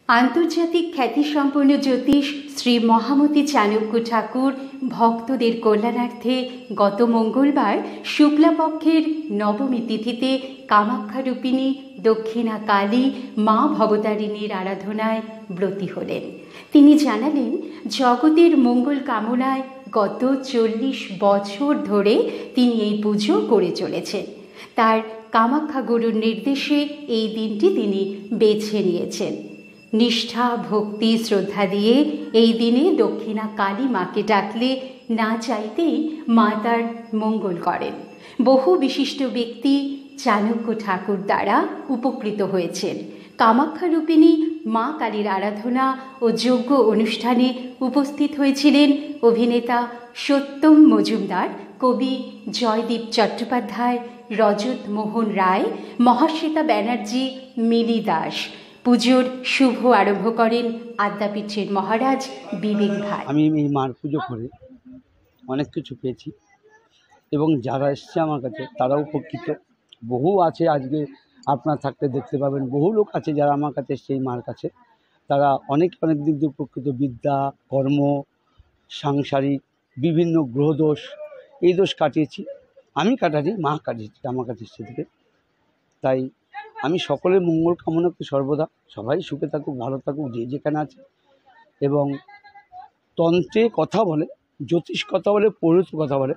আন্তর্জাতিক খ্যাতিসম্পন্ন জ্যোতিষ শ্রী মহামতি চাণক্য ঠাকুর ভক্তদের কল্যাণার্থে গত মঙ্গলবার শুক্লাপক্ষের নবমী তিথিতে কামাখ্যারূপিণী দক্ষিণা কালী মা ভবতারিণীর আরাধনায় ব্রতী হলেন। তিনি জানালেন, জগতের মঙ্গল কামনায় গত 40 বছর ধরে তিনি এই পুজো করে চলেছেন। তার কামাখ্যা গুরুর নির্দেশে এই দিনটি তিনি বেছে নিয়েছেন। নিষ্ঠা, ভক্তি, শ্রদ্ধা দিয়ে এই দিনে দক্ষিণা কালী মাকে ডাকলে না চাইতেই মা তার মঙ্গল করেন। বহু বিশিষ্ট ব্যক্তি চাণক্য ঠাকুর দ্বারা উপকৃত হয়েছেন। কামাখ্যারূপিণী মা কালীর আরাধনা ও যজ্ঞ অনুষ্ঠানে উপস্থিত হয়েছিলেন অভিনেতা সত্যম মজুমদার, কবি জয়দীপ চট্টোপাধ্যায়, রজত মোহন রায়, মহাশ্বেতা ব্যানার্জি, মিলি দাস। পুজোর শুভ আরম্ভ করেন আদ্যাপীঠের মহারাজ বিবেক ভাই। আমি এই মার পুজো করে অনেক কিছু পেয়েছি এবং যারা এসছে আমার কাছে তারাও উপকৃত। বহু আছে, আজকে আপনার থাকতে দেখতে পাবেন, বহু লোক আছে যারা আমার কাছে এসছে এই মার কাছে। তারা অনেক দিক দিয়ে উপকৃত। বিদ্যা, কর্ম, সাংসারিক বিভিন্ন গ্রহদোষ, এই দোষ কাটিয়েছি। আমি কাটাচ্ছি, মা কাটিয়েছি আমার কাছে এসছে থেকে। তাই আমি সকলের মঙ্গল কামনা করি সর্বদা। সবাই সুখে থাকুক, ভালো থাকুক, যে যেখানে আছে। এবং তন্ত্রে কথা বলে, জ্যোতিষ কথা বলে, পৌরোহিত কথা বলে।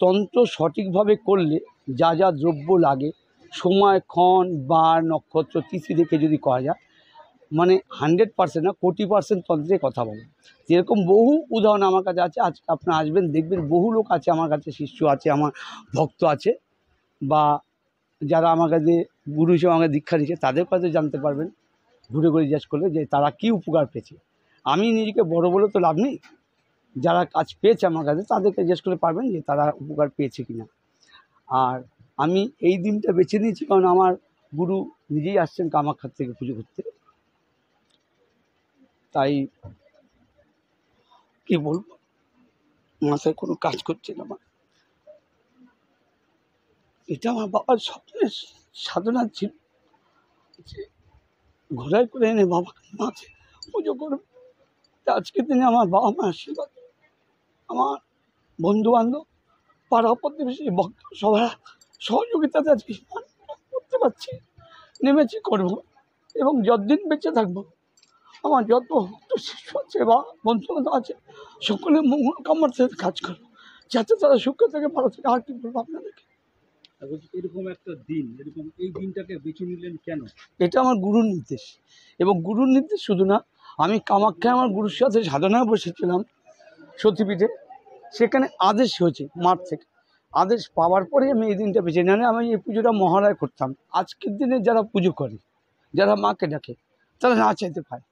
তন্ত্র সঠিকভাবে করলে যা যা দ্রব্য লাগে, সময়, ক্ষণ, বার, নক্ষত্র, তিথি দেখে যদি করা যায়, মানে 100% না, 1,000,000% তন্ত্রে কথা বলে। যেরকম বহু উদাহরণ আমার কাছে আছে। আজকে আপনারা আসবেন, দেখবেন বহু লোক আছে আমার কাছে, শিষ্য আছে, আমার ভক্ত আছে, বা যারা আমার কাছে গুরু হিসেবে আমাকে দীক্ষা দিচ্ছে, তাদের কাছে জানতে পারবেন ঘুরে ঘুরে জিজ্ঞেস করলে যে তারা কী উপকার পেয়েছে। আমি নিজেকে বড় বলে তো লাভ নেই, যারা কাজ পেয়েছে আমার কাছে তাদেরকে জিজ্ঞেস করে পারবেন যে তারা উপকার পেয়েছে কিনা। আর আমি এই দিনটা বেছে নিয়েছি কারণ আমার গুরু নিজেই আসছেন কামাখ্যার থেকে পুজো করতে। তাই কি বলবো, মাথায় কোনো কাজ করছে না আমার। এটা আমার বাবার স্বপ্নের সাধনা ছিল যে ঘোড়ায় করে এনে বাবা মাকে পুজো করবে। আজকের দিনে আমার বাবা মা আশীর্বাদ, আমার বন্ধু বান্ধব, পাড়া প্রতিবেশী, ভক্ত সবার সহযোগিতাতে আজকে করতে পারছি, নেমেছি করব। এবং যতদিন বেঁচে থাকবো আমার যত ভক্ত শিষ্য আছে বা বন্ধু বান্ধব আছে, সকলের মঙ্গল কামনার সাথে কাজ করবো, যাতে তারা সুখে থাকে, ভালো থাকে। আর কি বলবো আপনাদেরকে। এরকম একটা দিন, এরকম এই দিনটাকে বেছে নিলেন কেন? এটা আমার গুরুর নির্দেশ। এবং গুরুর নির্দেশ শুধু না, আমি কামাখ্যায় আমার গুরুর সাথে সাধনায় বসেছিলাম সতীপীঠে, সেখানে আদেশ হয়েছে মাঠ থেকে। আদেশ পাওয়ার পরে আমি এই দিনটা বেছে নিলাম। আমি এই পুজোটা মহালয় করতাম। আজকের দিনে যারা পুজো করে, যারা মাকে ডাকে, তারা না চাইতে পায়।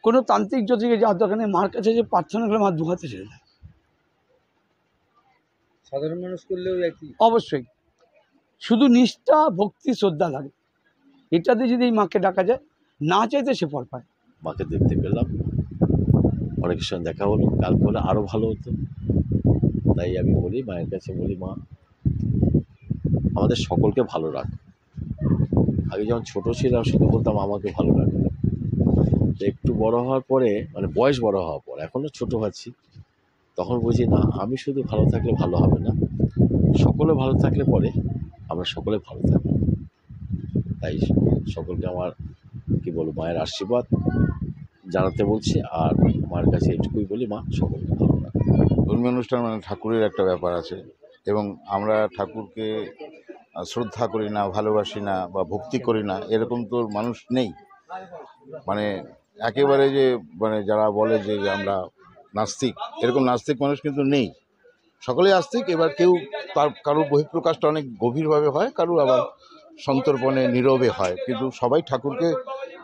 কোনো তান্ত্রিক জ্যোতিষে যাওয়ার দরকার নেই, মার কাছে যে প্রার্থনা করে মা দু হাতে ছেড়ে দেয়। সাধারণ মানুষ করলেও একই। অবশ্যই শুধু নিষ্ঠা, ভক্তি, শ্রদ্ধা লাগে। এটাতে যদি এই মাকে ডাকা যায়, না চাইতে সে ফল পায়। মাকে দেখতে পেলাম, অনেকের সঙ্গে দেখা হলো, কালকে হলে আরও ভালো হতো। তাই আমি বলি, মায়ের কাছে বলি, মা আমাদের সকলকে ভালো রাখ। আগে যখন ছোট ছিলাম শুধু বলতাম আমাকে ভালো রাখে। একটু বড় হওয়ার পরে, মানে বয়স বড় হওয়ার পর, এখনও ছোটো আছি, তখন বুঝি না আমি শুধু ভালো থাকলে ভালো হবে না, সকলে ভালো থাকলে পরে আমরা সকলে ভালো থাকবো। তাই সকলকে আমার কি বলবো, মায়ের আশীর্বাদ জানাতে বলছি। আর মায়ের কাছে এটুকুই বলি, মা সকলকে ভালো রাখে। ধর্মীয় অনুষ্ঠান মানে ঠাকুরের একটা ব্যাপার আছে, এবং আমরা ঠাকুরকে শ্রদ্ধা করি না, ভালোবাসি না বা ভক্তি করি না এরকম তো মানুষ নেই। মানে একেবারে যে মানে যারা বলে যে আমরা নাস্তিক, এরকম নাস্তিক মানুষ কিন্তু নেই। সকলেই আস্তিক। এবার কেউ তার কারোর বহিঃপ্রকাশটা অনেক গভীরভাবে হয়, কারোর আবার সন্তর্পণে নীরবে হয়, কিন্তু সবাই ঠাকুরকে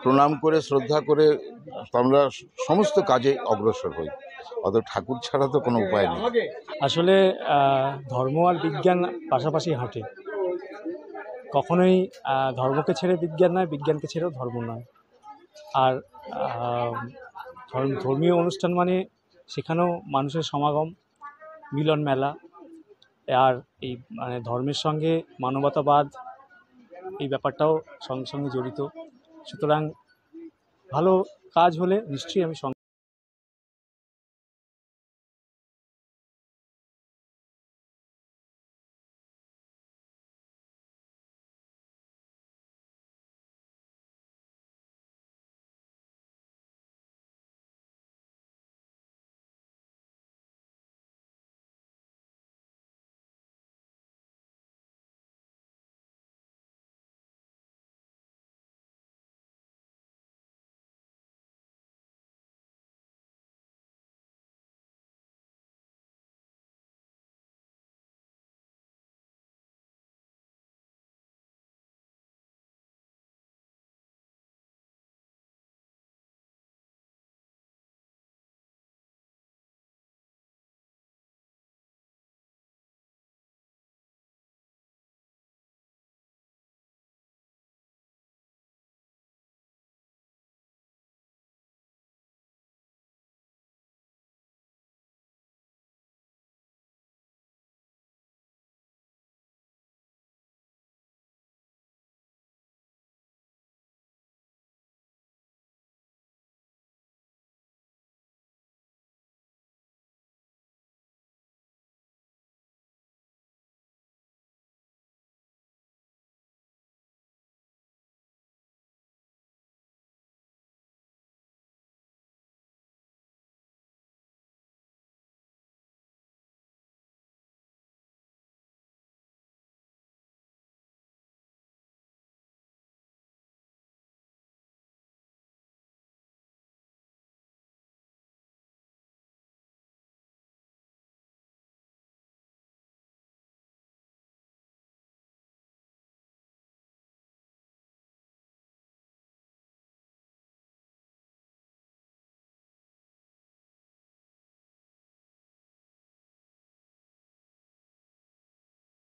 প্রণাম করে শ্রদ্ধা করে আমরা সমস্ত কাজে অগ্রসর হই। অতএব ঠাকুর ছাড়া তো কোনো উপায় নেই। আসলে ধর্ম আর বিজ্ঞান পাশাপাশি হাঁটে। কখনোই ধর্মকে ছেড়ে বিজ্ঞান নয়, বিজ্ঞানকে ছেড়েও ধর্ম নয়। আর ধর্মীয় অনুষ্ঠান মানে সেখানেও মানুষের সমাগম, মিলন মেলা। আর এই মানে ধর্মের সঙ্গে মানবতাবাদ, এই ব্যাপারটাও সঙ্গে সঙ্গে জড়িত। সুতরাং ভালো কাজ হলে নিশ্চয়ই আমি সঙ্গে